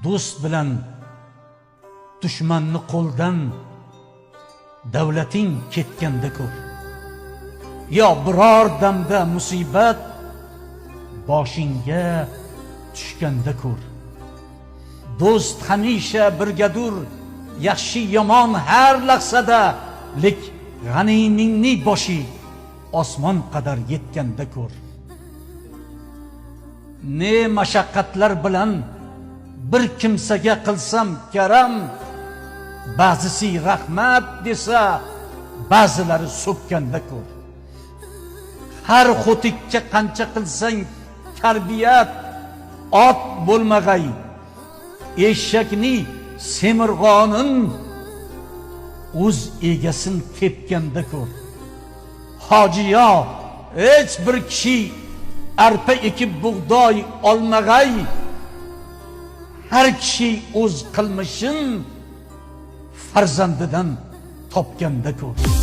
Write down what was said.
do'st bilan dushmanni qo'ldan davlating ketganda ko'r. Yo biror damda musibat boshingga tushganda ko'r. Do'st hamisha birgadur, yaxshi yomon har lahzada, lek g'animingni boshi osmon qadar yetganda ko'r. Ne mashaqqatlar bilan bir kimsaga qilsam karam, ba'zisi rahmat desa, ba'zilari so'kkanda ko'r. Har xo'tikka qancha qilsang tarbiyat, ot bo'lmag'ay, eshakni semirg'onin o'z egasin tepganda ko'r. Hojiyo hech bir kishi arpa ekib bug'doy olmag'ay, har kishi o'z qilmishin farzandidan topganda ko'r.